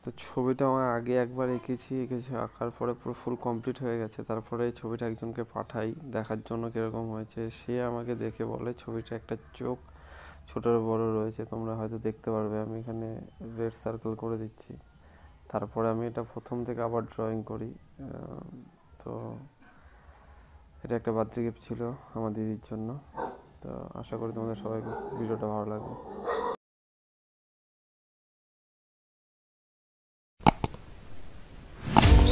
তো ছবিটা আমার আগে একবার এঁকেছি আঁকার পরে পুরো ফুল কমপ্লিট হয়ে গেছে। তারপরে এই ছবিটা একজনকে পাঠাই দেখার জন্য কীরকম হয়েছে। সে আমাকে দেখে বলে ছবিটা একটা চোখ ছোটো বড় রয়েছে, তোমরা হয়তো দেখতে পারবে। আমি এখানে রেড সার্কেল করে দিচ্ছি। তারপরে আমি এটা প্রথম থেকে আবার ড্রয়িং করি। তো এটা একটা বার্থডে গিফট ছিল আমার দিদির জন্য। তো আশা করি তোমাদের সবাই ভিডিওটা ভালো লাগবে।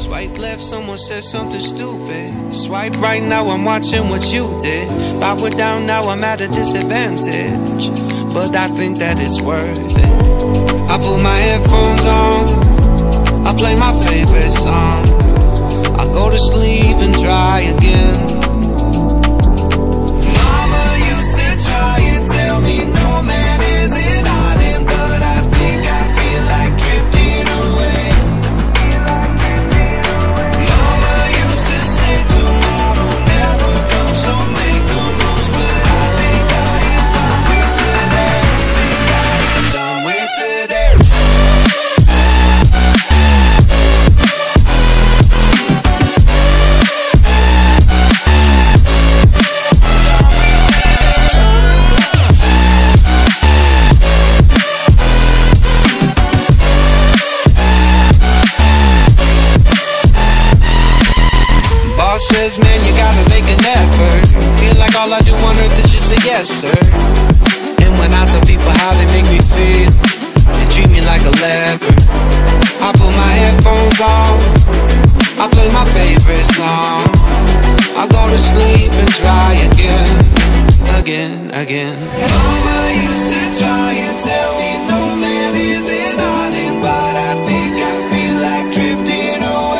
Swipe left, someone said something stupid. Swipe right, now I'm watching what you did. Power down, now I'm at a disadvantage, but I think that it's worth it. I put my headphones on, I play my favorite song, I go to sleep and try again. Mama used to try and tell me no man is an island, but I think I feel like drifting away. Says, man, you gotta make an effort. Feel like all I do on earth is just say yes, sir. And when I tell people how they make me feel, they treat me like a leper. I put my headphones on, I play my favorite song, I go to sleep and try again, again. Mama used to try and tell me no man is an island, but I think I feel like drifting away.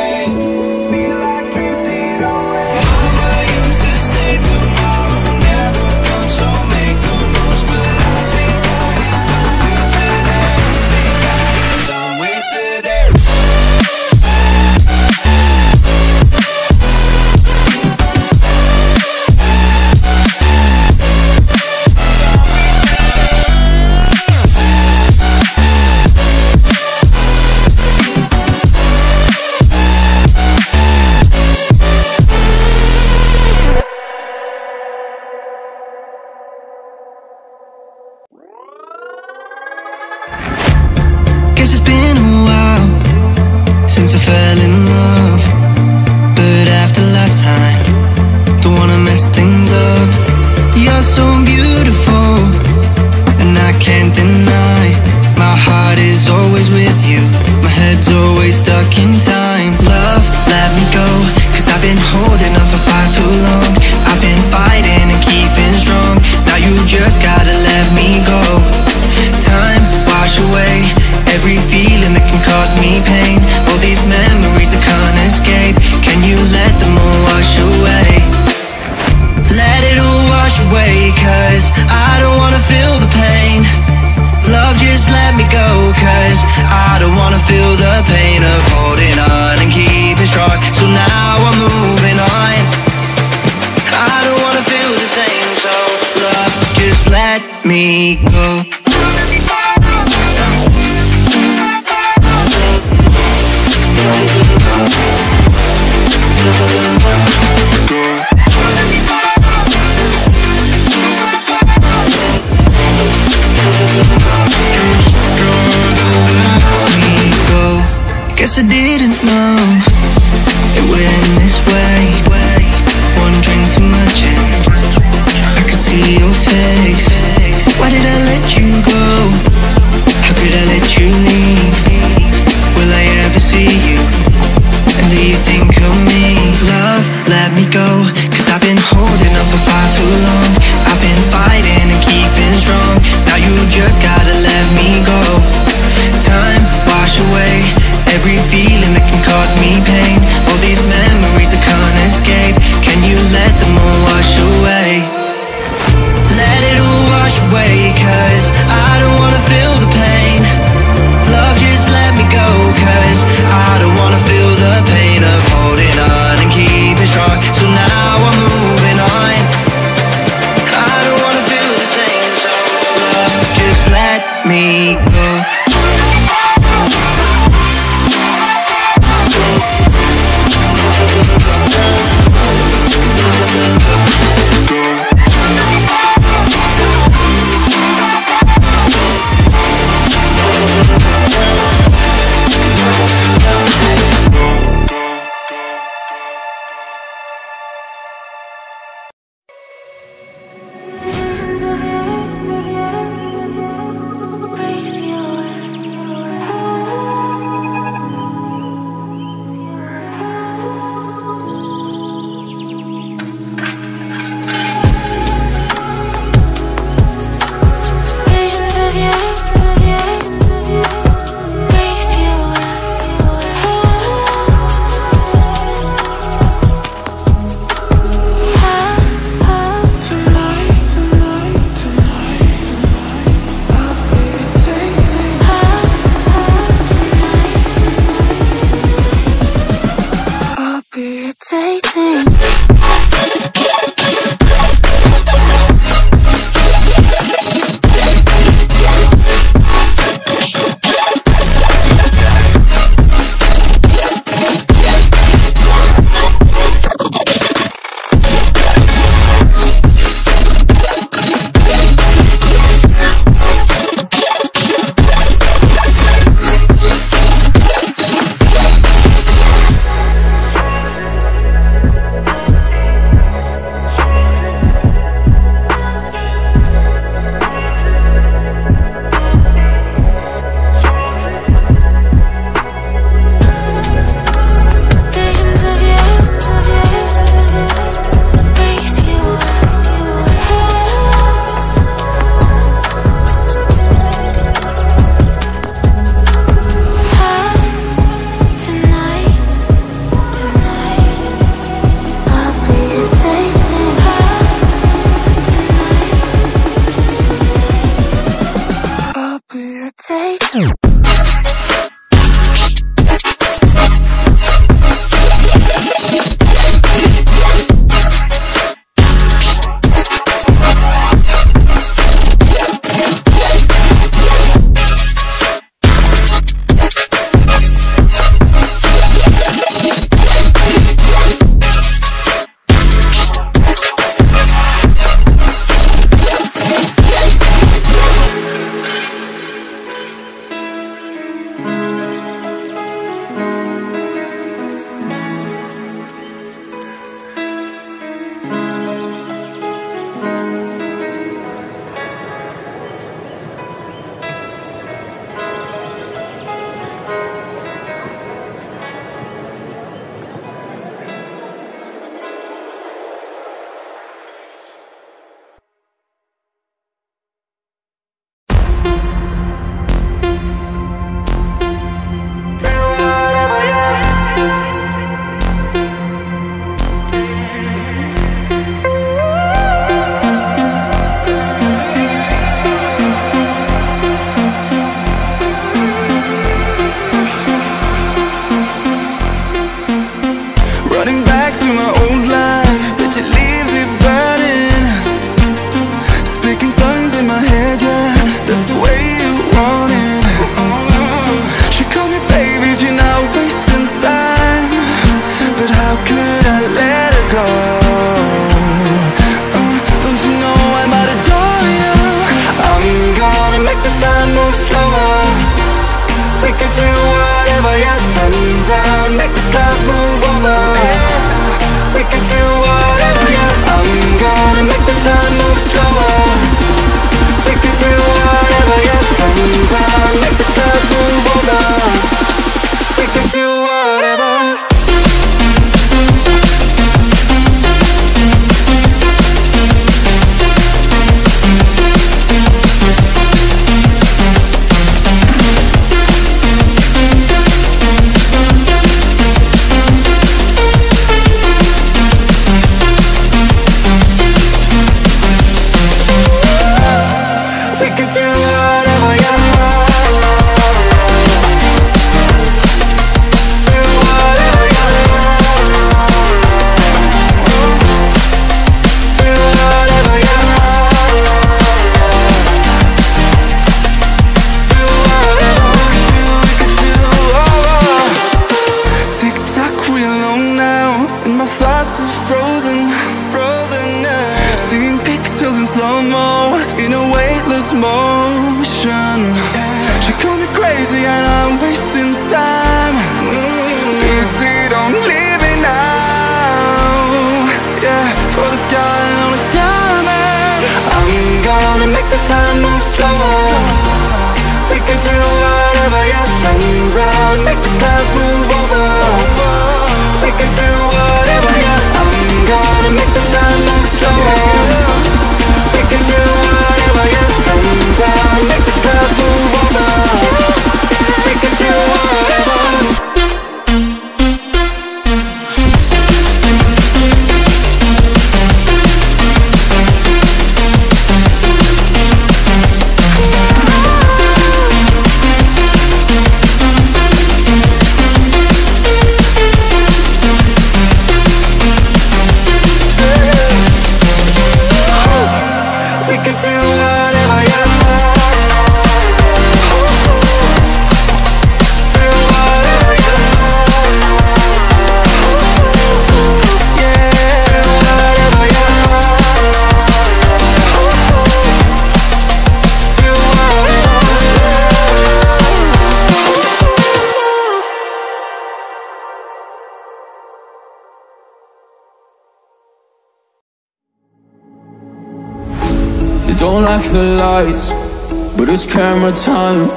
Since I fell in love, but after last time, don't wanna mess things up. You're so beautiful, and I can't deny, my heart is always with you, my head's always stuck in time. Love, let me go, cause I've been holding on for far too long. I've been fighting and keeping strong, now you just gotta let me go. Time, wash away every feeling that can cause me pain. All these memories I can't escape, can you let them all wash away? Let it all wash away, cause I don't wanna feel the pain. Love, just let me go, cause I don't wanna feel the pain of holding on and keeping strong. So now I'm moving on, I don't wanna feel the same. So love, just let me go. Guess I didn't know it would end this way. One drink too much and I could see your face. Why did I let you go? How could I let you leave? Will I ever see you? And do you think of me? Love, let me go, cause I've been holding on for far too long. I've been fighting and keeping strong, now you just gotta let me go. Time, wash away every feeling that can cause me pain. All these memories sun's out, make the clouds move over. We can do whatever, yeah. I'm gonna make the time move slower. We can do whatever, yeah. Sun's out, make the clouds move over. We can do whatever. Don't like the lights, but it's camera time.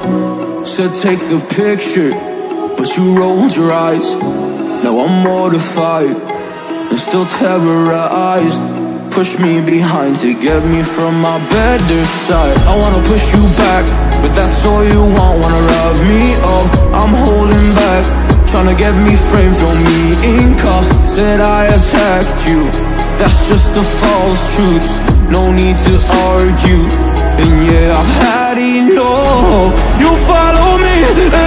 Said take the picture, but you rolled your eyes. Now I'm mortified and still terrorized. Push me behind to get me from my better side. I wanna push you back, but that's all you want. Wanna rub me up, I'm holding back. Tryna get me framed, throw me in cuffs. Said I attacked you, that's just a false truth. No need to argue, and yeah, I've had enough. You follow me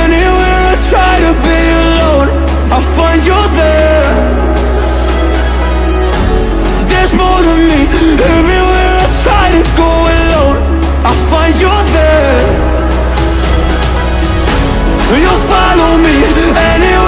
anywhere I try to be alone, I find you there. There's more to me, everywhere I try to go alone, I find you there. You follow me anywhere